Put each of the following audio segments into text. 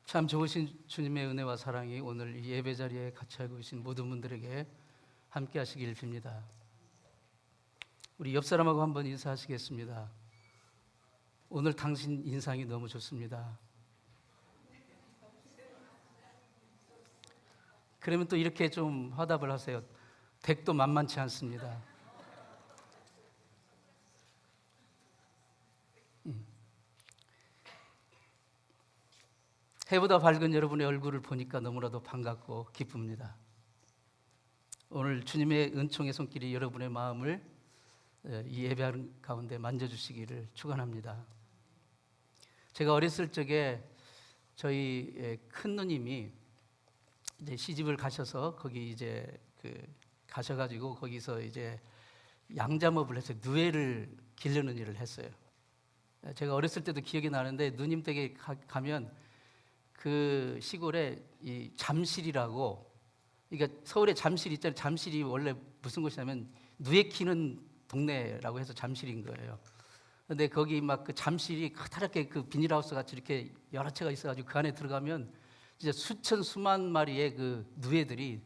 참 좋으신 주님의 은혜와 사랑이 오늘 이 예배 자리에 같이 하고 계신 모든 분들에게 함께 하시길 빕니다. 우리 옆 사람하고 한번 인사하시겠습니다. 오늘 당신 인상이 너무 좋습니다. 그러면 또 이렇게 좀 화답을 하세요. 댁도 만만치 않습니다. 해보다 밝은 여러분의 얼굴을 보니까 너무나도 반갑고 기쁩니다. 오늘 주님의 은총의 손길이 여러분의 마음을 이 예배하는 가운데 만져주시기를 축원합니다. 제가 어렸을 적에 저희 큰 누님이 이제 시집을 가셔서 거기 이제 가셔가지고 거기서 이제 양자업을 해서 누에를 기르는 일을 했어요. 제가 어렸을 때도 기억이 나는데 누님 댁에 가면 그 시골에 이 잠실이라고, 그러니까 서울에 잠실 있잖아요. 잠실이 원래 무슨 곳이냐면 누에 키는 동네라고 해서 잠실인 거예요. 근데 거기 막 그 잠실이 커다랗게 그 비닐하우스 같이 이렇게 여러 채가 있어가지고 그 안에 들어가면 진짜 수천 수만 마리의 그 누에들이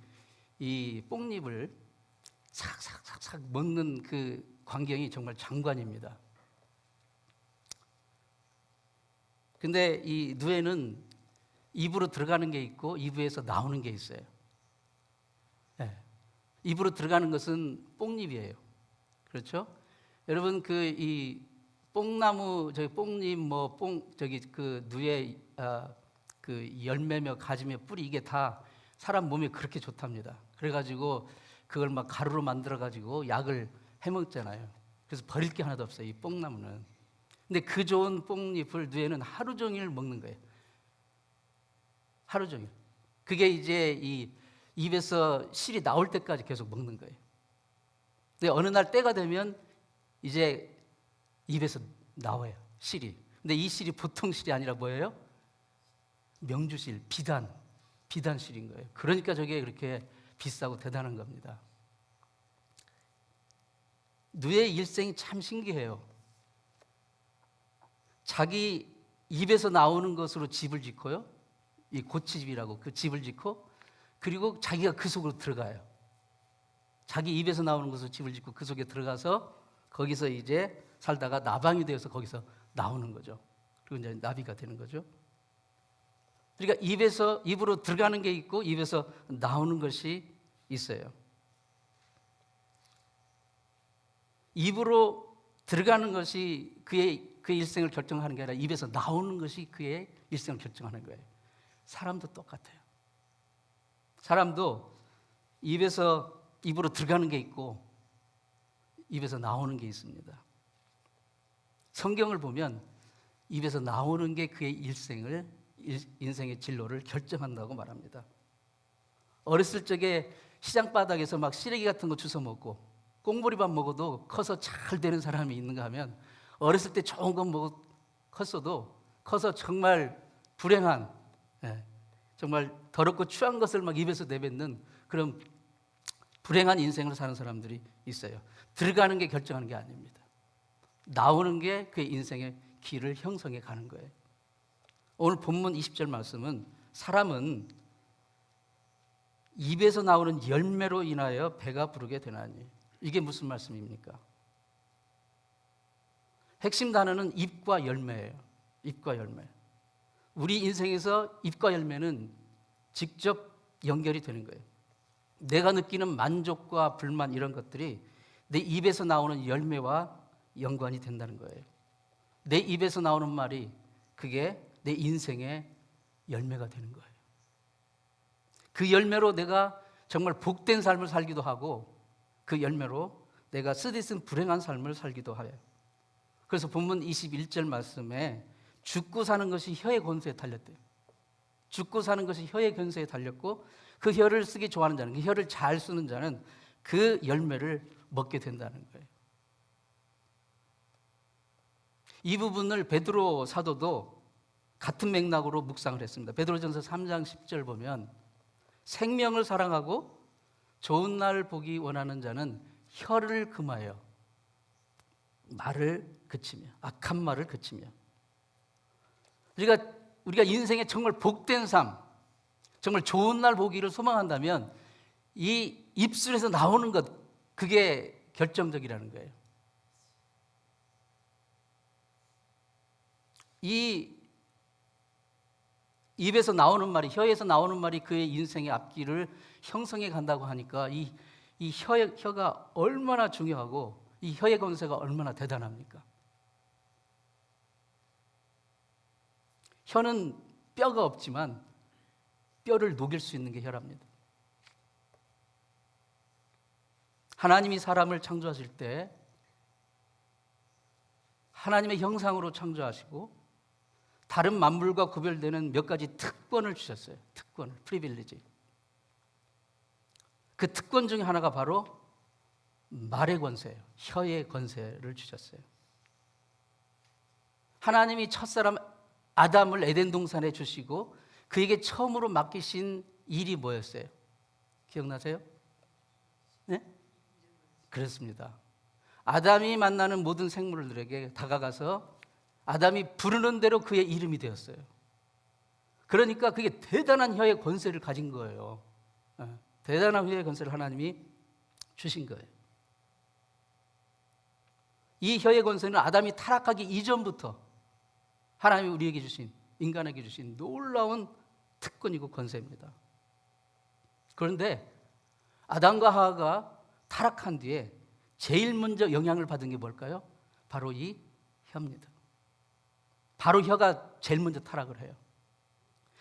이 뽕잎을 삭삭삭삭 먹는 그 광경이 정말 장관입니다. 근데 이 누에는 입으로 들어가는 게 있고 입에서 나오는 게 있어요. 네. 입으로 들어가는 것은 뽕잎이에요. 그렇죠? 여러분 이 뽕나무 저기 뽕잎 그 누에 그 열매며 가지며 뿌리 이게 다 사람 몸에 그렇게 좋답니다. 그래가지고 그걸 막 가루로 만들어 가지고 약을 해먹잖아요. 그래서 버릴 게 하나도 없어요. 이 뽕나무는. 근데 그 좋은 뽕잎을 누에는 하루 종일 먹는 거예요. 하루 종일. 그게 이제 이 입에서 실이 나올 때까지 계속 먹는 거예요. 근데 어느 날 때가 되면 이제 입에서 나와요, 실이. 근데 이 실이 보통 실이 아니라 뭐예요? 명주실, 비단실인 거예요. 그러니까 저게 그렇게 비싸고 대단한 겁니다. 누에의 일생이 참 신기해요. 자기 입에서 나오는 것으로 집을 짓고요. 이 고치집이라고 그 집을 짓고, 그리고 자기가 그 속으로 들어가요. 자기 입에서 나오는 것으로 집을 짓고 그 속에 들어가서 거기서 이제 살다가 나방이 되어서 거기서 나오는 거죠. 그리고 이제 나비가 되는 거죠. 그러니까 입으로 들어가는 게 있고 입에서 나오는 것이 있어요. 입으로 들어가는 것이 그의 일생을 결정하는 게 아니라 입에서 나오는 것이 그의 일생을 결정하는 거예요. 사람도 똑같아요. 사람도 입으로 들어가는 게 있고 입에서 나오는 게 있습니다. 성경을 보면 입에서 나오는 게 그의 인생의 진로를 결정한다고 말합니다. 어렸을 적에 시장 바닥에서 막 시래기 같은 거 주워 먹고 꽁보리밥 먹어도 커서 잘 되는 사람이 있는가 하면, 어렸을 때 좋은 거 컸어도 커서 정말 불행한, 정말 더럽고 추한 것을 막 입에서 내뱉는 그런 불행한 인생을 사는 사람들이 있어요. 들어가는 게 결정하는 게 아닙니다. 나오는 게 그의 인생의 길을 형성해 가는 거예요. 오늘 본문 20절 말씀은 사람은 입에서 나오는 열매로 인하여 배가 부르게 되나니, 이게 무슨 말씀입니까? 핵심 단어는 잎과 열매예요. 잎과 열매. 우리 인생에서 잎과 열매는 직접 연결이 되는 거예요. 내가 느끼는 만족과 불만 이런 것들이 내 입에서 나오는 열매와 연관이 된다는 거예요. 내 입에서 나오는 말이 그게 내 인생의 열매가 되는 거예요. 그 열매로 내가 정말 복된 삶을 살기도 하고 그 열매로 내가 쓰디쓴 불행한 삶을 살기도 해요. 그래서 본문 21절 말씀에 죽고 사는 것이 혀의 권세에 달렸대요. 죽고 사는 것이 혀의 권세에 달렸고 그 혀를 쓰기 좋아하는 자는, 그 혀를 잘 쓰는 자는 그 열매를 먹게 된다는 거예요. 이 부분을 베드로 사도도 같은 맥락으로 묵상을 했습니다. 베드로전서 3장 10절 보면 생명을 사랑하고 좋은 날 보기 원하는 자는 혀를 금하여 말을 그치며, 악한 말을 그치며. 우리가 우리가 인생에 정말 복된 삶, 정말 좋은 날 보기를 소망한다면 이 입술에서 나오는 것, 그게 결정적이라는 거예요. 이 입에서 나오는 말이, 혀에서 나오는 말이 그의 인생의 앞길을 형성해 간다고 하니까 이 혀가 얼마나 중요하고 이 혀의 권세가 얼마나 대단합니까? 혀는 뼈가 없지만 뼈를 녹일 수 있는 게 혀랍니다. 하나님이 사람을 창조하실 때 하나님의 형상으로 창조하시고 다른 만물과 구별되는 몇 가지 특권을 주셨어요. 특권을, 프리빌리지. 그 특권 중에 하나가 바로 말의 권세예요. 혀의 권세를 주셨어요. 하나님이 첫사람 아담을 에덴 동산에 주시고 그에게 처음으로 맡기신 일이 뭐였어요? 기억나세요? 네? 그렇습니다. 아담이 만나는 모든 생물들에게 다가가서 아담이 부르는 대로 그의 이름이 되었어요. 그러니까 그게 대단한 혀의 권세를 가진 거예요. 대단한 혀의 권세를 하나님이 주신 거예요. 이 혀의 권세는 아담이 타락하기 이전부터 하나님이 우리에게 주신, 인간에게 주신 놀라운 특권이고 권세입니다. 그런데 아담과 하와가 타락한 뒤에 제일 먼저 영향을 받은 게 뭘까요? 바로 이 혀입니다. 바로 혀가 제일 먼저 타락을 해요.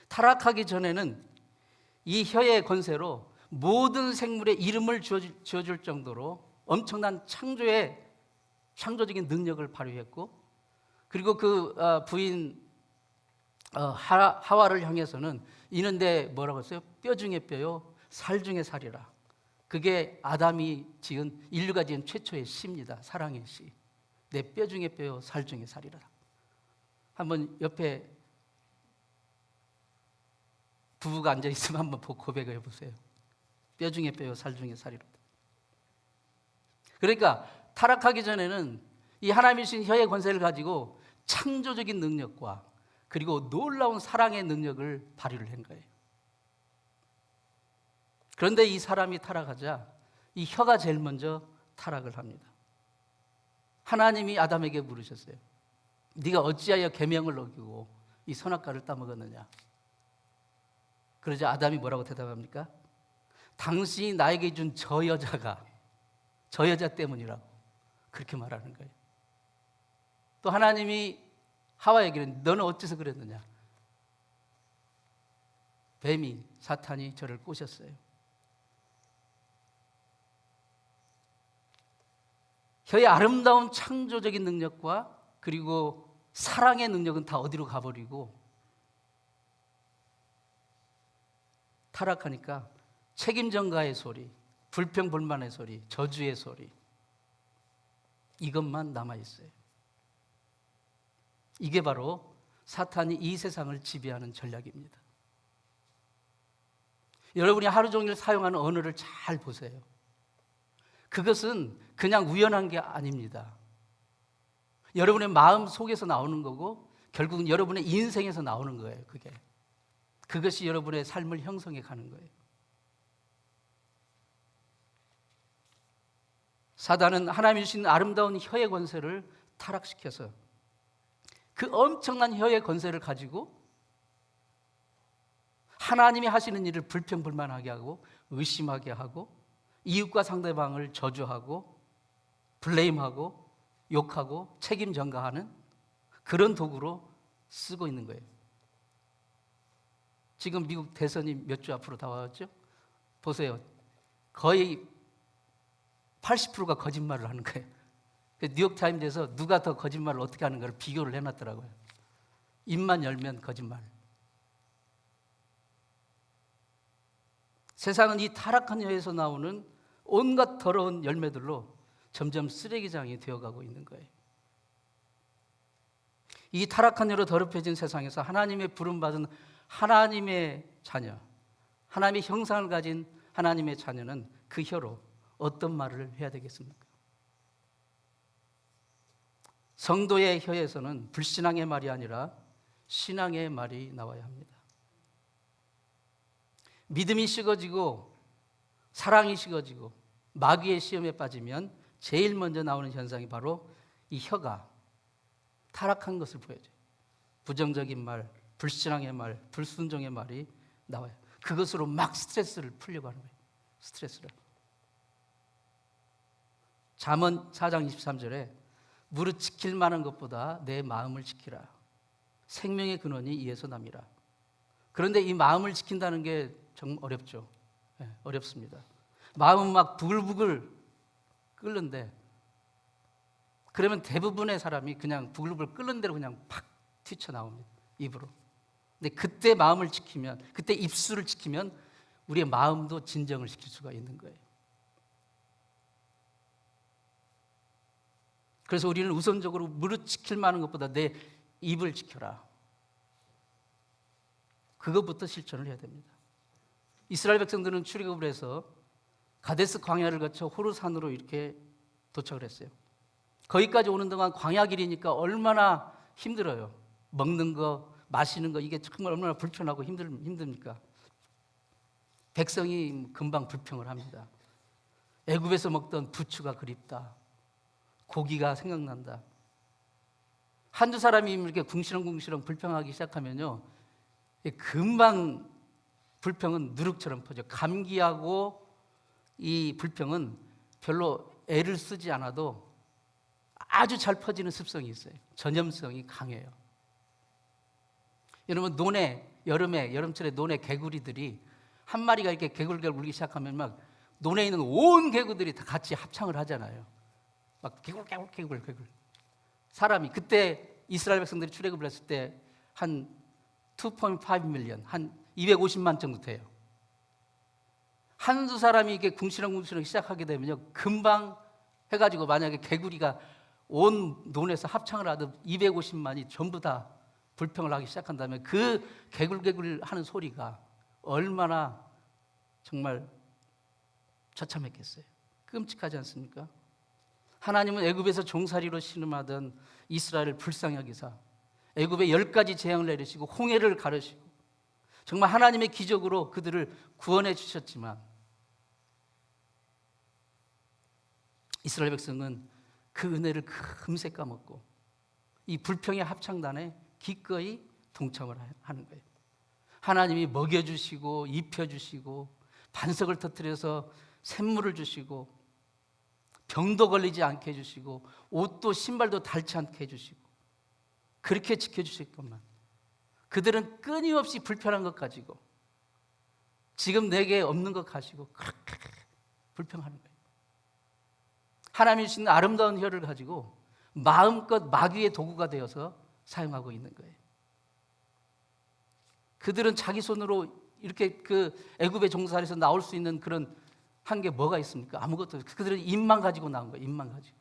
타락하기 전에는 이 혀의 권세로 모든 생물의 이름을 지어줄 정도로 엄청난 창조적인 능력을 발휘했고, 그리고 그 부인 하와를 향해서는 이는데 뭐라고 했어요? 뼈 중에 뼈요, 살 중에 살이라. 그게 아담이 지은, 인류가 지은 최초의 시입니다. 사랑의 시. 내 뼈 중에 뼈요, 살 중에 살이라. 한번 옆에 부부가 앉아 있으면 한번 고백을 해보세요. 뼈 중에 뼈요, 살 중에 살이라. 그러니까 타락하기 전에는 이 하나님이 주신 혀의 권세를 가지고 창조적인 능력과 그리고 놀라운 사랑의 능력을 발휘를 한 거예요. 그런데 이 사람이 타락하자 이 혀가 제일 먼저 타락을 합니다. 하나님이 아담에게 물으셨어요. 네가 어찌하여 계명을 어기고 이 선악과를 따먹었느냐? 그러자 아담이 뭐라고 대답합니까? 당신이 나에게 준 저 여자 때문이라고 그렇게 말하는 거예요. 또 하나님이 하와에게는 너는 어째서 그랬느냐? 뱀이, 사탄이 저를 꼬셨어요. 혀의 아름다운 창조적인 능력과 그리고 사랑의 능력은 다 어디로 가버리고 타락하니까 책임전가의 소리, 불평불만의 소리, 저주의 소리, 이것만 남아있어요. 이게 바로 사탄이 이 세상을 지배하는 전략입니다. 여러분이 하루 종일 사용하는 언어를 잘 보세요. 그것은 그냥 우연한 게 아닙니다. 여러분의 마음 속에서 나오는 거고 결국은 여러분의 인생에서 나오는 거예요. 그것이 여러분의 삶을 형성해 가는 거예요. 사단은 하나님이 주신 아름다운 혀의 권세를 타락시켜서 그 엄청난 혀의 권세를 가지고 하나님이 하시는 일을 불평불만하게 하고 의심하게 하고 이웃과 상대방을 저주하고 블레임하고 욕하고 책임 전가하는 그런 도구로 쓰고 있는 거예요. 지금 미국 대선이 몇 주 앞으로 다가왔죠? 보세요. 거의 80%가 거짓말을 하는 거예요. 뉴욕타임즈에서 누가 더 거짓말을 어떻게 하는가를 비교를 해놨더라고요. 입만 열면 거짓말. 세상은 이 타락한 혀에서 나오는 온갖 더러운 열매들로 점점 쓰레기장이 되어가고 있는 거예요. 이 타락한 혀로 더럽혀진 세상에서 하나님의 부름받은 하나님의 자녀, 하나님의 형상을 가진 하나님의 자녀는 그 혀로 어떤 말을 해야 되겠습니까? 성도의 혀에서는 불신앙의 말이 아니라 신앙의 말이 나와야 합니다. 믿음이 식어지고 사랑이 식어지고 마귀의 시험에 빠지면 제일 먼저 나오는 현상이 바로 이 혀가 타락한 것을 보여줘요. 부정적인 말, 불신앙의 말, 불순종의 말이 나와요. 그것으로 막 스트레스를 풀려고 하는 거예요. 스트레스를. 잠언 4장 23절에 무릇 지킬 만한 것보다 내 마음을 지키라. 생명의 근원이 이에서 남이라. 그런데 이 마음을 지킨다는 게 정 어렵죠. 네, 어렵습니다. 마음은 막 부글부글 끓는데 그러면 대부분의 사람이 그냥 부글부글 끓는 대로 그냥 팍 튀쳐나옵니다. 입으로. 근데 그때 마음을 지키면, 그때 입술을 지키면 우리의 마음도 진정을 시킬 수가 있는 거예요. 그래서 우리는 우선적으로 무릇 지킬 만한 것보다 내 입을 지켜라. 그것부터 실천을 해야 됩니다. 이스라엘 백성들은 출애굽을 해서 가데스 광야를 거쳐 호르산으로 이렇게 도착을 했어요. 거기까지 오는 동안 광야 길이니까 얼마나 힘들어요. 먹는 거, 마시는 거 이게 정말 얼마나 불편하고 힘듭니까? 백성이 금방 불평을 합니다. 애굽에서 먹던 부추가 그립다. 고기가 생각난다. 한두 사람이 이렇게 궁시렁궁시렁 불평하기 시작하면요, 금방 불평은 누룩처럼 퍼져. 감기하고 이 불평은 별로 애를 쓰지 않아도 아주 잘 퍼지는 습성이 있어요. 전염성이 강해요. 여러분, 여름철에 논에 개구리들이 한 마리가 이렇게 개굴개굴 울기 시작하면 막 논에 있는 온 개구들이 다 같이 합창을 하잖아요. 막 개굴. 사람이 그때 이스라엘 백성들이 출애굽을 했을 때 한 2.5 밀리언, 한 250만 정도 돼요. 한두 사람이 이게 궁시렁궁시렁 시작하게 되면요, 금방 해가지고 만약에 개구리가 온 논에서 합창을 하듯 250만이 전부 다 불평을 하기 시작한다면 그 개굴개굴 하는 소리가 얼마나 정말 처참했겠어요. 끔찍하지 않습니까? 하나님은 애굽에서 종살이로 신음하던 이스라엘을 불쌍히 여기사 애굽에 10가지 재앙을 내리시고 홍해를 가르시고 정말 하나님의 기적으로 그들을 구원해 주셨지만 이스라엘 백성은 그 은혜를 금세 까먹고 이 불평의 합창단에 기꺼이 동참을 하는 거예요. 하나님이 먹여주시고 입혀주시고 반석을 터뜨려서 샘물을 주시고 병도 걸리지 않게 해주시고 옷도 신발도 닳지 않게 해주시고 그렇게 지켜주실 것만 그들은 끊임없이 불편한 것 가지고 지금 내게 없는 것 가지고 그렇게 불평하는 거예요. 하나님이 주신 아름다운 혀를 가지고 마음껏 마귀의 도구가 되어서 사용하고 있는 거예요. 그들은 자기 손으로 이렇게 그 애굽의 종살에서 나올 수 있는 그런 한 게 뭐가 있습니까? 아무것도 없어요. 그들은 입만 가지고 나온 거예요. 입만 가지고.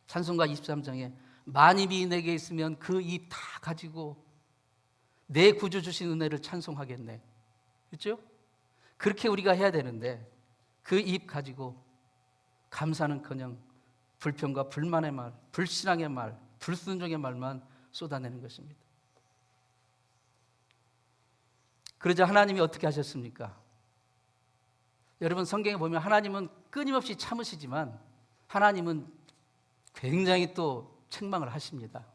찬송가 23장에 만입이 내게 있으면 그 입 다 가지고 내 구주 주신 은혜를 찬송하겠네. 그렇죠? 그렇게 우리가 해야 되는데 그 입 가지고 감사는커녕 불평과 불만의 말, 불신앙의 말, 불순종의 말만 쏟아내는 것입니다. 그러자 하나님이 어떻게 하셨습니까? 여러분 성경에 보면 하나님은 끊임없이 참으시지만 하나님은 굉장히 또 책망을 하십니다.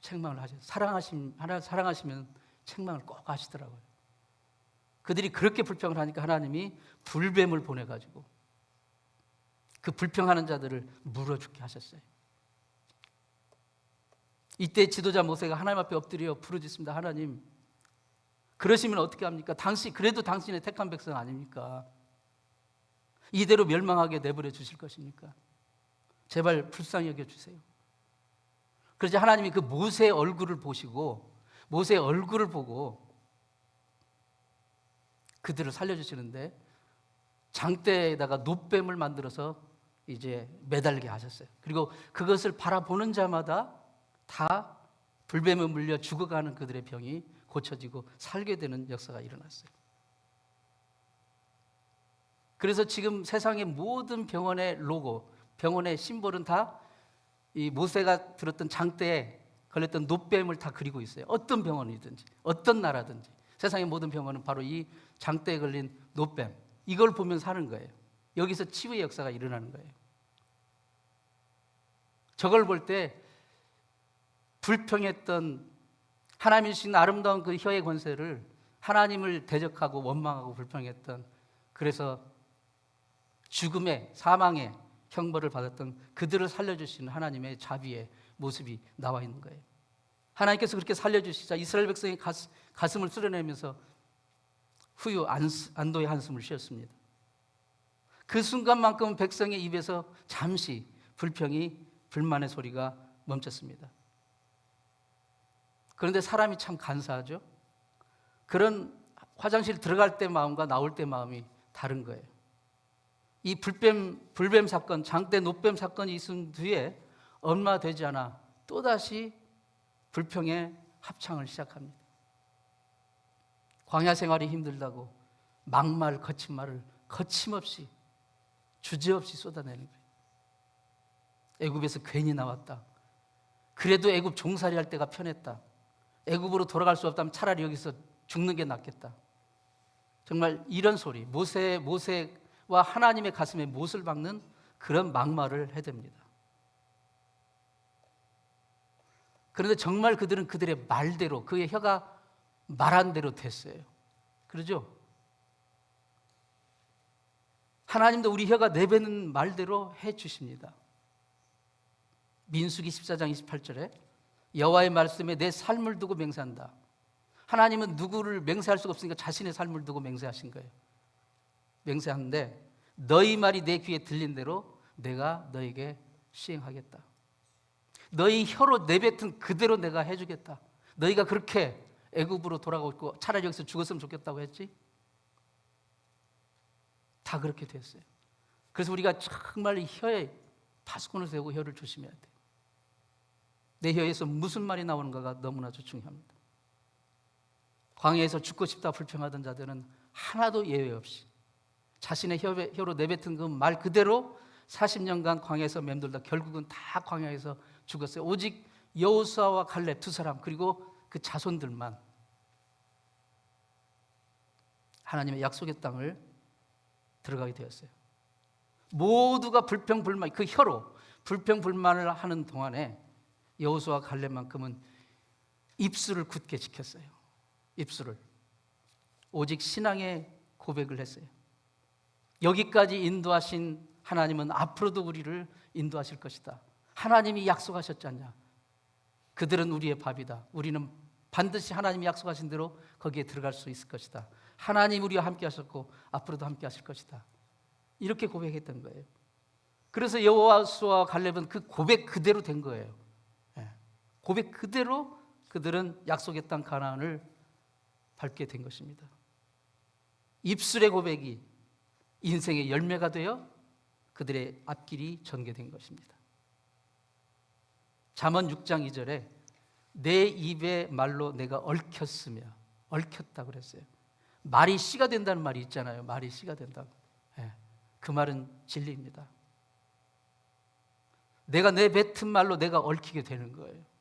책망을 하셔요. 사랑하시면 책망을 꼭 하시더라고요. 그들이 그렇게 불평을 하니까 하나님이 불뱀을 보내가지고 그 불평하는 자들을 물어 죽게 하셨어요. 이때 지도자 모세가 하나님 앞에 엎드려 부르짖습니다. 하나님, 그러시면 어떻게 합니까? 그래도 당신의 택한 백성 아닙니까? 이대로 멸망하게 내버려 주실 것입니까? 제발 불쌍히 여겨주세요. 그러자 하나님이 그 모세의 얼굴을 보시고 모세의 얼굴을 보고 그들을 살려주시는데 장대에다가 놋뱀을 만들어서 이제 매달게 하셨어요. 그리고 그것을 바라보는 자마다 다 불뱀에 물려 죽어가는 그들의 병이 고쳐지고 살게 되는 역사가 일어났어요. 그래서 지금 세상의 모든 병원의 로고, 병원의 심볼은 다 이 모세가 들었던 장대에 걸렸던 노뱀을 다 그리고 있어요. 어떤 병원이든지 어떤 나라든지 세상의 모든 병원은 바로 이 장대에 걸린 노뱀, 이걸 보면 사는 거예요. 여기서 치유의 역사가 일어나는 거예요. 저걸 볼 때 불평했던 하나님이 주신 아름다운 그 혀의 권세를, 하나님을 대적하고 원망하고 불평했던, 그래서 죽음의 사망의 형벌을 받았던 그들을 살려주시는 하나님의 자비의 모습이 나와 있는 거예요. 하나님께서 그렇게 살려주시자 이스라엘 백성이 가슴을 쓸어내면서 후유 안도의 한숨을 쉬었습니다. 그 순간만큼 백성의 입에서 잠시 불평이, 불만의 소리가 멈췄습니다. 그런데 사람이 참 간사하죠. 그런 화장실 들어갈 때 마음과 나올 때 마음이 다른 거예요. 이 불뱀 사건, 장대 노뱀 사건이 있은 뒤에 얼마 되지 않아 또다시 불평의 합창을 시작합니다. 광야 생활이 힘들다고 막말, 거친 말을 거침없이, 주저없이 쏟아내는 거예요. 애굽에서 괜히 나왔다. 그래도 애굽 종살이 할 때가 편했다. 애굽으로 돌아갈 수 없다면 차라리 여기서 죽는 게 낫겠다. 정말 이런 소리, 모세와 하나님의 가슴에 못을 박는 그런 막말을 해댑니다. 그런데 정말 그들은 그들의 말대로, 그의 혀가 말한 대로 됐어요. 그러죠? 하나님도 우리 혀가 내뱉는 말대로 해 주십니다. 민수기 14장 28절에 여호와의 말씀에 내 삶을 두고 맹세한다. 하나님은 누구를 맹세할 수가 없으니까 자신의 삶을 두고 맹세하신 거예요. 맹세하는데 너희 말이 내 귀에 들린 대로 내가 너에게 시행하겠다. 너희 혀로 내뱉은 그대로 내가 해주겠다. 너희가 그렇게 애굽으로 돌아가고 있고 차라리 여기서 죽었으면 좋겠다고 했지? 다 그렇게 됐어요. 그래서 우리가 정말 혀에 파수꾼을 세우고 혀를 조심해야 돼요. 내 혀에서 무슨 말이 나오는가가 너무나도 중요합니다. 광야에서 죽고 싶다 불평하던 자들은 하나도 예외 없이 자신의 혀로 내뱉은 그 말 그대로 40년간 광야에서 맴돌다 결국은 다 광야에서 죽었어요. 오직 여호수아와 갈렙 두 사람, 그리고 그 자손들만 하나님의 약속의 땅을 들어가게 되었어요. 모두가 불평불만, 그 혀로 불평불만을 하는 동안에 여호수아와 갈렙만큼은 입술을 굳게 지켰어요. 입술을. 오직 신앙의 고백을 했어요. 여기까지 인도하신 하나님은 앞으로도 우리를 인도하실 것이다. 하나님이 약속하셨지 않냐. 그들은 우리의 밥이다. 우리는 반드시 하나님이 약속하신 대로 거기에 들어갈 수 있을 것이다. 하나님 우리와 함께 하셨고 앞으로도 함께 하실 것이다. 이렇게 고백했던 거예요. 그래서 여호수아와 갈렙은 그 고백 그대로 된 거예요. 고백 그대로 그들은 약속의 땅 가나안을 밟게 된 것입니다. 입술의 고백이 인생의 열매가 되어 그들의 앞길이 전개된 것입니다. 잠언 6장 2절에 내 입의 말로 내가 얽혔으며, 얽혔다 그랬어요. 말이 씨가 된다는 말이 있잖아요. 말이 씨가 된다고. 그 말은 진리입니다. 내가 내뱉은 말로 내가 얽히게 되는 거예요.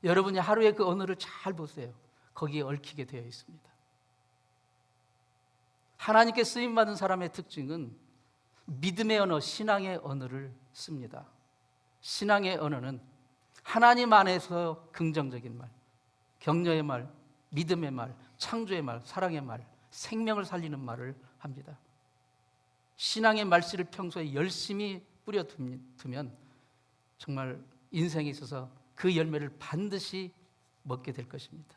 여러분이 하루에 그 언어를 잘 보세요. 거기에 얽히게 되어 있습니다. 하나님께 쓰임받은 사람의 특징은 믿음의 언어, 신앙의 언어를 씁니다. 신앙의 언어는 하나님 안에서 긍정적인 말, 격려의 말, 믿음의 말, 창조의 말, 사랑의 말, 생명을 살리는 말을 합니다. 신앙의 말씨를 평소에 열심히 뿌려두면 정말 인생에 있어서 그 열매를 반드시 먹게 될 것입니다.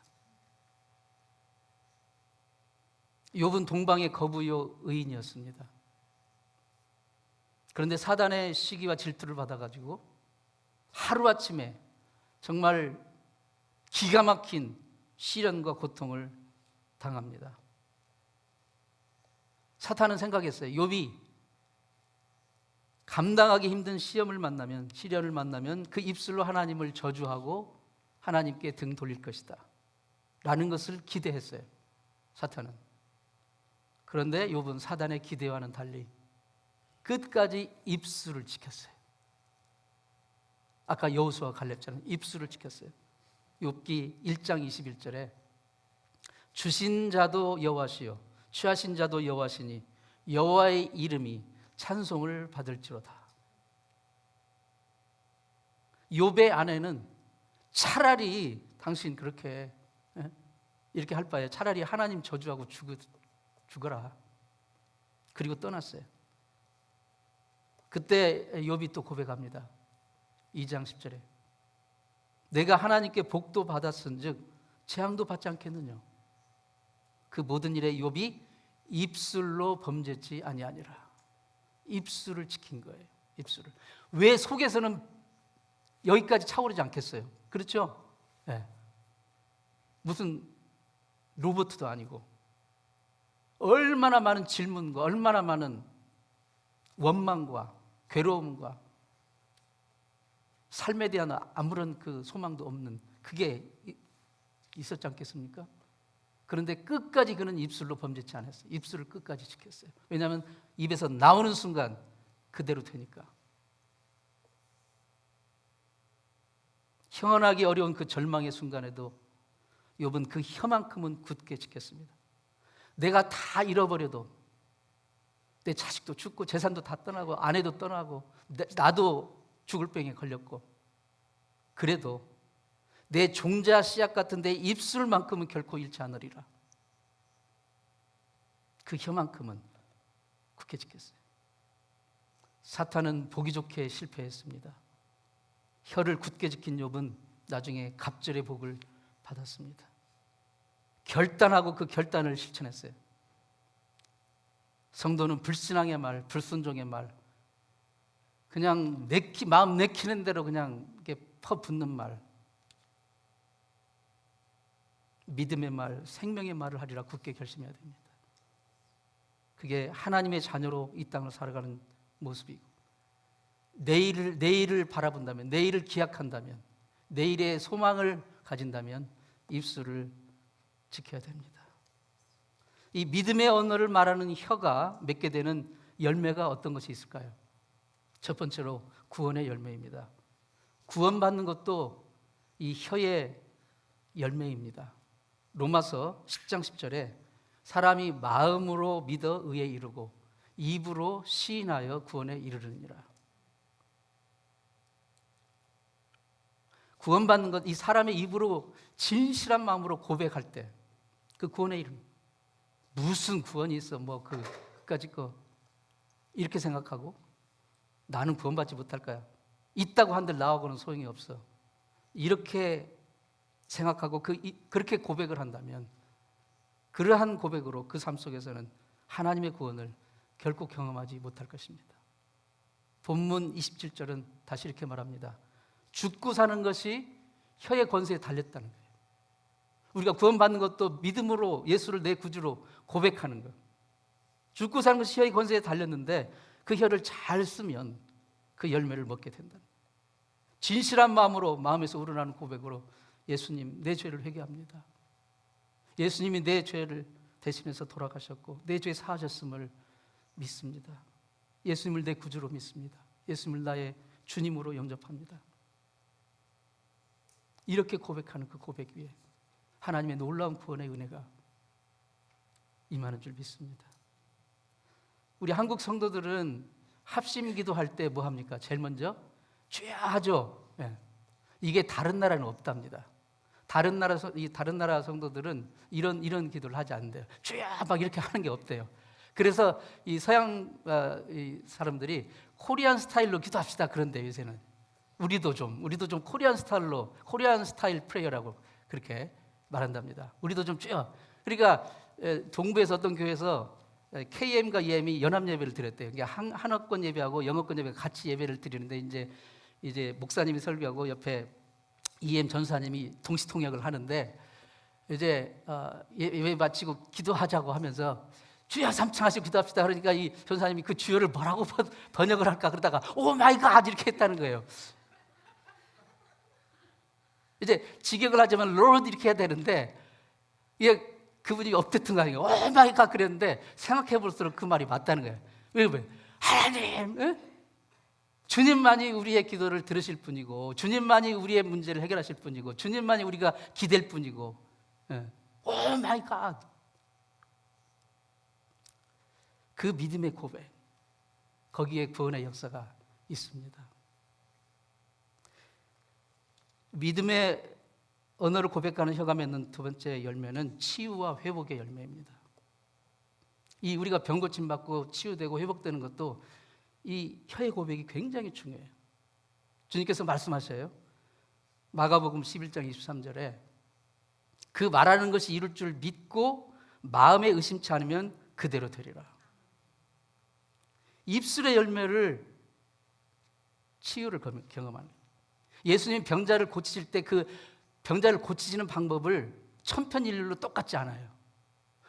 욥은 동방의 거부요 의인이었습니다. 그런데 사단의 시기와 질투를 받아가지고 하루아침에 정말 기가 막힌 시련과 고통을 당합니다. 사탄은 생각했어요. 욥이 감당하기 힘든 시련을 만나면 그 입술로 하나님을 저주하고 하나님께 등 돌릴 것이다 라는 것을 기대했어요. 사탄은. 그런데 욥은 사단의 기대와는 달리 끝까지 입술을 지켰어요. 아까 여호수아 갈렙처럼 입술을 지켰어요. 욥기 1장 21절에 주신 자도 여호와시요 취하신 자도 여호와시니 여호와의 이름이 찬송을 받을지로다. 욥의 아내는 차라리 당신 그렇게 이렇게 할 바에 차라리 하나님 저주하고 죽어라. 그리고 떠났어요. 그때 욥이 또 고백합니다. 2장 10절에 내가 하나님께 복도 받았은즉 재앙도 받지 않겠느냐. 그 모든 일에 욥이 입술로 범죄치 아니하니라. 입술을 지킨 거예요. 입술을. 왜 속에서는 여기까지 차오르지 않겠어요? 그렇죠? 네. 무슨 로봇도 아니고 얼마나 많은 질문과 얼마나 많은 원망과 괴로움과 삶에 대한 아무런 그 소망도 없는 그게 있었지 않겠습니까? 그런데 끝까지 그는 입술로 범죄치 않았어요. 입술을 끝까지 지켰어요. 왜냐하면 입에서 나오는 순간 그대로 되니까. 형언하기 어려운 그 절망의 순간에도 욥은 그 혀만큼은 굳게 지켰습니다. 내가 다 잃어버려도 내 자식도 죽고 재산도 다 떠나고 아내도 떠나고 나도 죽을 병에 걸렸고 그래도 내 종자 씨앗 같은 내 입술만큼은 결코 잃지 않으리라. 그 혀만큼은 굳게 지켰어요. 사탄은 보기 좋게 실패했습니다. 혀를 굳게 지킨 욥은 나중에 갑절의 복을 받았습니다. 결단하고 그 결단을 실천했어요. 성도는 불신앙의 말, 불순종의 말, 그냥 마음 내키는 대로 그냥 이렇게 퍼붓는 말, 믿음의 말, 생명의 말을 하리라 굳게 결심해야 됩니다. 그게 하나님의 자녀로 이 땅을 살아가는 모습이고 내일을 바라본다면, 내일을 기약한다면, 내일의 소망을 가진다면 입술을 지켜야 됩니다. 이 믿음의 언어를 말하는 혀가 맺게 되는 열매가 어떤 것이 있을까요? 첫 번째로 구원의 열매입니다. 구원받는 것도 이 혀의 열매입니다. 로마서 10장 10절에 사람이 마음으로 믿어 의에 이르고 입으로 시인하여 구원에 이르느니라. 구원받는 것, 이 사람의 입으로 진실한 마음으로 고백할 때 그 구원에 이르는, 무슨 구원이 있어 뭐 그까짓 거 이렇게 생각하고 나는 구원받지 못할까요? 있다고 한들 나하고는 소용이 없어. 이렇게 생각하고 그렇게 고백을 한다면 그러한 고백으로 그 삶 속에서는 하나님의 구원을 결코 경험하지 못할 것입니다. 본문 27절은 다시 이렇게 말합니다. 죽고 사는 것이 혀의 권세에 달렸다는 거예요. 우리가 구원받는 것도 믿음으로 예수를 내 구주로 고백하는 것. 죽고 사는 것이 혀의 권세에 달렸는데 그 혀를 잘 쓰면 그 열매를 먹게 된다. 진실한 마음으로 마음에서 우러나는 고백으로 예수님 내 죄를 회개합니다. 예수님이 내 죄를 대신해서 돌아가셨고 내 죄 사하셨음을 믿습니다. 예수님을 내 구주로 믿습니다. 예수님을 나의 주님으로 영접합니다. 이렇게 고백하는 그 고백 위에 하나님의 놀라운 구원의 은혜가 임하는 줄 믿습니다. 우리 한국 성도들은 합심 기도할 때 뭐 합니까? 제일 먼저 주여 하죠. 네. 이게 다른 나라는 없답니다. 다른 나라 성도들은 이런 기도를 하지 않는데요. 주여 막 이렇게 하는 게 없대요. 그래서 이 서양 이 사람들이 코리안 스타일로 기도합시다 그런데 요새는 우리도 좀 코리안 스타일 프레이어라고 그렇게 말한답니다. 우리도 좀 주여. 그러니까 동부에서 어떤 교회에서 KM과 EM이 연합 예배를 드렸대요. 그러니까 한어권 예배하고 영어권 예배 같이 예배를 드리는데 이제 목사님이 설교하고 옆에 EM 전사님이 동시통역을 하는데 이제 예배 마치고 기도하자고 하면서 주여 삼층하시고 기도합시다. 그러니까 이 전사님이 그 주여를 뭐라고 번역을 할까 그러다가 오 마이 갓 이렇게 했다는 거예요. 이제 직역을 하자면 Lord 이렇게 해야 되는데 이게 그분이 업됐던 거 아니에요. 오 마이 갓 그랬는데 생각해 볼수록 그 말이 맞다는 거예요. 왜? 하나님 주님만이 우리의 기도를 들으실 분이고, 주님만이 우리의 문제를 해결하실 분이고, 주님만이 우리가 기댈 분이고, 오 마이 갓. 그 믿음의 고백, 거기에 구원의 역사가 있습니다. 믿음의 언어를 고백하는 혀가 맺는 두 번째 열매는 치유와 회복의 열매입니다. 이 우리가 병 고침 받고 치유되고 회복되는 것도 이 혀의 고백이 굉장히 중요해요. 주님께서 말씀하셔요. 마가복음 11장 23절에 그 말하는 것이 이룰 줄 믿고 마음에 의심치 않으면 그대로 되리라. 입술의 열매를 치유를 경험하는 거예요. 예수님 병자를 고치실 때 그 병자를 고치시는 방법을 천편일률로 똑같지 않아요.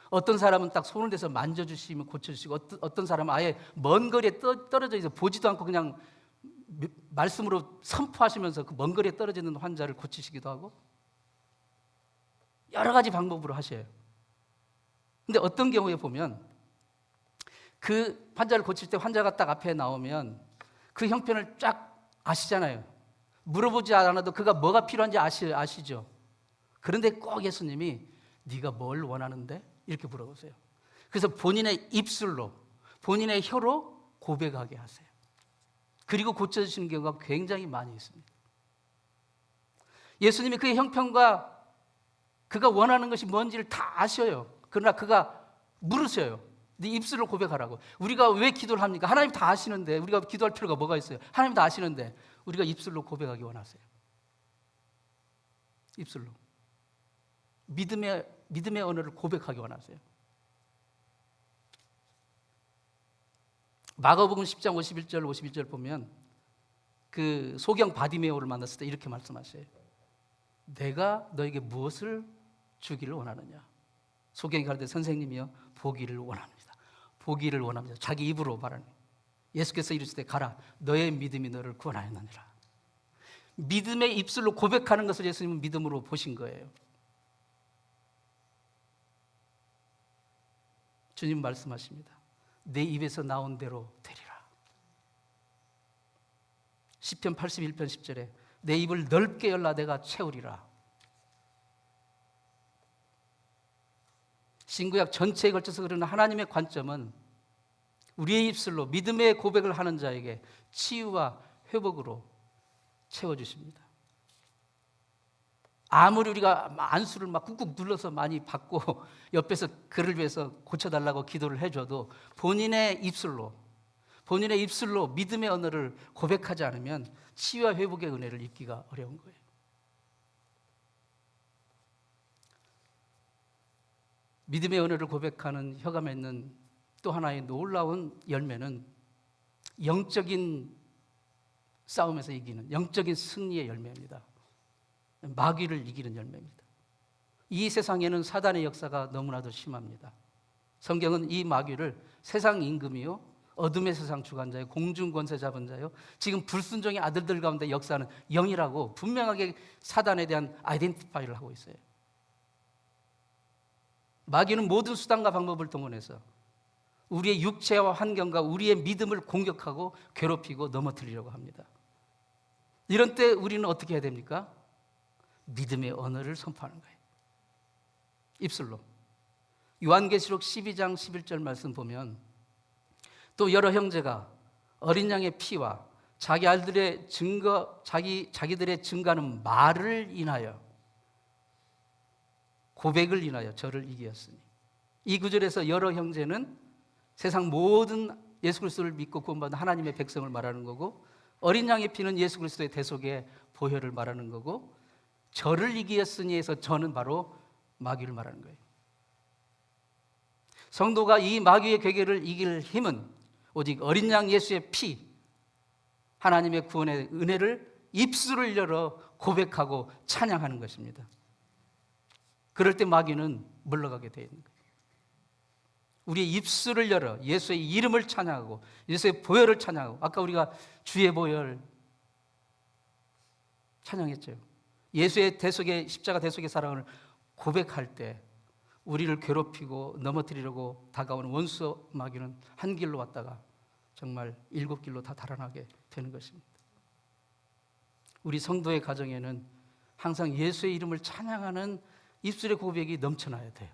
어떤 사람은 딱 손을 대서 만져주시면 고쳐주시고, 어떤 사람은 아예 먼 거리에 떨어져 있어 보지도 않고 그냥 말씀으로 선포하시면서 그 먼 거리에 떨어져 있는 환자를 고치시기도 하고, 여러 가지 방법으로 하셔요. 근데 어떤 경우에 보면 그 환자를 고칠 때 환자가 딱 앞에 나오면 그 형편을 쫙 아시잖아요. 물어보지 않아도 그가 뭐가 필요한지 아시죠. 그런데 꼭 예수님이 네가 뭘 원하는데? 이렇게 물어보세요. 그래서 본인의 입술로, 본인의 혀로 고백하게 하세요. 그리고 고쳐주시는 경우가 굉장히 많이 있습니다. 예수님이 그의 형편과 그가 원하는 것이 뭔지를 다 아셔요. 그러나 그가 물으셔요. 네 입술로 고백하라고. 우리가 왜 기도를 합니까? 하나님 다 아시는데 우리가 기도할 필요가 뭐가 있어요? 하나님 다 아시는데 우리가 입술로 고백하기 원하세요. 입술로. 믿음의 언어를 고백하기 원하세요. 마가복음 10장 51절 52절 보면 그 소경 바디메오를 만났을 때 이렇게 말씀하셔요. 내가 너에게 무엇을 주기를 원하느냐? 소경이 가르쳐 선생님이요 보기를 원합니다. 보기를 원합니다. 자기 입으로 말하는 거예요. 예수께서 이르시되 가라 너의 믿음이 너를 구원하였느니라. 믿음의 입술로 고백하는 것을 예수님은 믿음으로 보신 거예요. 주님 말씀하십니다. 내 입에서 나온 대로 되리라. 시편 81편 10절에 내 입을 넓게 열라 내가 채우리라. 신구약 전체에 걸쳐서 그러는 하나님의 관점은 우리의 입술로 믿음의 고백을 하는 자에게 치유와 회복으로 채워주십니다. 아무리 우리가 안수를 막 꾹꾹 눌러서 많이 받고 옆에서 그를 위해서 고쳐달라고 기도를 해줘도 본인의 입술로 믿음의 언어를 고백하지 않으면 치유와 회복의 은혜를 입기가 어려운 거예요. 믿음의 언어를 고백하는 혀가 맺는 또 하나의 놀라운 열매는 영적인 싸움에서 이기는 영적인 승리의 열매입니다. 마귀를 이기는 열매입니다. 이 세상에는 사단의 역사가 너무나도 심합니다. 성경은 이 마귀를 세상 임금이요 어둠의 세상 주관자요 공중 권세 잡은 자요 지금 불순종의 아들들 가운데 역사하는 영이라고 분명하게 사단에 대한 아이덴티파이를 하고 있어요. 마귀는 모든 수단과 방법을 동원해서 우리의 육체와 환경과 우리의 믿음을 공격하고 괴롭히고 넘어뜨리려고 합니다. 이런 때 우리는 어떻게 해야 됩니까? 믿음의 언어를 선포하는 거예요. 입술로. 요한계시록 12장 11절 말씀 보면 또 여러 형제가 어린 양의 피와 자기 아들들의 자기들의 증거하는 말을 인하여 고백을 인하여 저를 이기었으니. 이 구절에서 여러 형제는 세상 모든 예수 그리스도를 믿고 구원받은 하나님의 백성을 말하는 거고, 어린 양의 피는 예수 그리스도의 대속의 보혈을 말하는 거고, 저를 이기었으니에서 저는 바로 마귀를 말하는 거예요. 성도가 이 마귀의 괴계를 이길 힘은 오직 어린 양 예수의 피, 하나님의 구원의 은혜를 입술을 열어 고백하고 찬양하는 것입니다. 그럴 때 마귀는 물러가게 되어 있는 거예요. 우리의 입술을 열어 예수의 이름을 찬양하고 예수의 보혈을 찬양하고, 아까 우리가 주의 보혈 찬양했죠. 예수의 대속의 십자가 대속의 사랑을 고백할 때 우리를 괴롭히고 넘어뜨리려고 다가오는 원수 마귀는 한 길로 왔다가 정말 7길로 다 달아나게 되는 것입니다. 우리 성도의 가정에는 항상 예수의 이름을 찬양하는 입술의 고백이 넘쳐나야 돼요.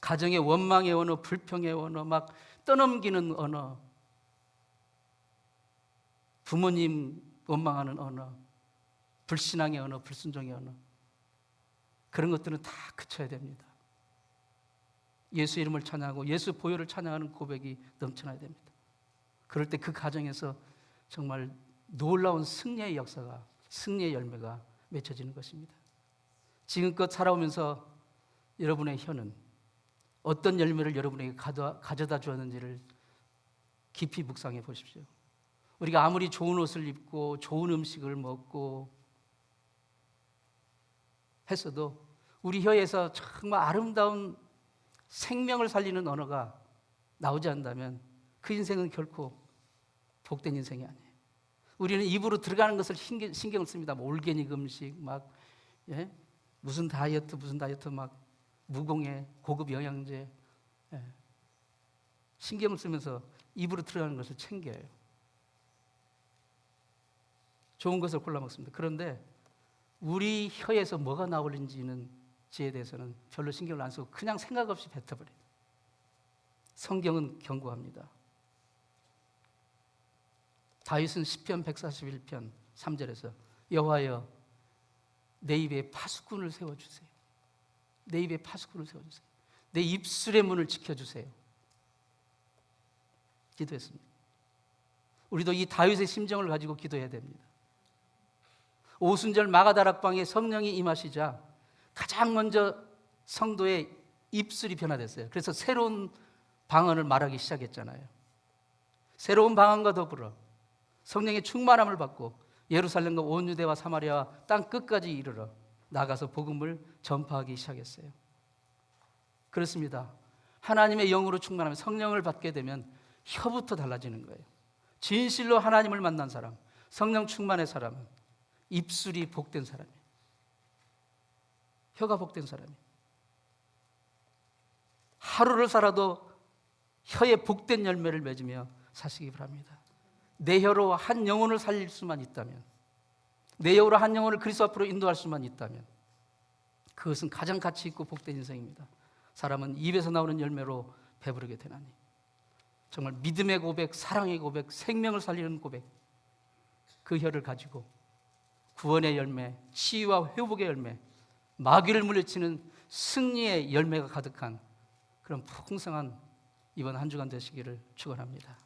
가정의 원망의 언어, 불평의 언어, 막 떠넘기는 언어, 부모님 원망하는 언어, 불신앙의 언어, 불순종의 언어, 그런 것들은 다 그쳐야 됩니다. 예수 이름을 찬양하고 예수 보혈을 찬양하는 고백이 넘쳐나야 됩니다. 그럴 때 그 가정에서 정말 놀라운 승리의 역사가, 승리의 열매가 맺혀지는 것입니다. 지금껏 살아오면서 여러분의 혀는 어떤 열매를 여러분에게 가져다 주었는지를 깊이 묵상해 보십시오. 우리가 아무리 좋은 옷을 입고 좋은 음식을 먹고 했어도 우리 혀에서 정말 아름다운 생명을 살리는 언어가 나오지 않는다면 그 인생은 결코 복된 인생이 아니에요. 우리는 입으로 들어가는 것을 신경을 씁니다. 뭐 올게닉 음식, 막 무슨 다이어트 막 무공해, 고급 영양제, 신경을 쓰면서 입으로 들어가는 것을 챙겨요. 좋은 것을 골라 먹습니다. 그런데 우리 혀에서 뭐가 나오는지에 대해서는 별로 신경을 안 쓰고 그냥 생각 없이 뱉어버려요. 성경은 경고합니다. 다윗은 시편 141편 3절에서 여호와여 내 입에 파수꾼을 세워주세요. 내 입에 파수꾼을 세워주세요. 내 입술의 문을 지켜주세요. 기도했습니다. 우리도 이 다윗의 심정을 가지고 기도해야 됩니다. 오순절 마가다락방에 성령이 임하시자 가장 먼저 성도의 입술이 변화됐어요. 그래서 새로운 방언을 말하기 시작했잖아요. 새로운 방언과 더불어 성령의 충만함을 받고 예루살렘과 온 유대와 사마리아와 땅 끝까지 이르러 나가서 복음을 전파하기 시작했어요. 그렇습니다. 하나님의 영으로 충만하면 성령을 받게 되면 혀부터 달라지는 거예요. 진실로 하나님을 만난 사람, 성령 충만의 사람은 입술이 복된 사람이에요. 혀가 복된 사람이에요. 하루를 살아도 혀에 복된 열매를 맺으며 사시기 바랍니다. 내 혀로 한 영혼을 살릴 수만 있다면, 내 혀로 한 영혼을 그리스도 앞으로 인도할 수만 있다면 그것은 가장 가치 있고 복된 인생입니다. 사람은 입에서 나오는 열매로 배부르게 되나니. 정말 믿음의 고백, 사랑의 고백, 생명을 살리는 고백, 그 혀를 가지고 구원의 열매, 치유와 회복의 열매, 마귀를 물리치는 승리의 열매가 가득한 그런 풍성한 이번 한 주간 되시기를 축원합니다.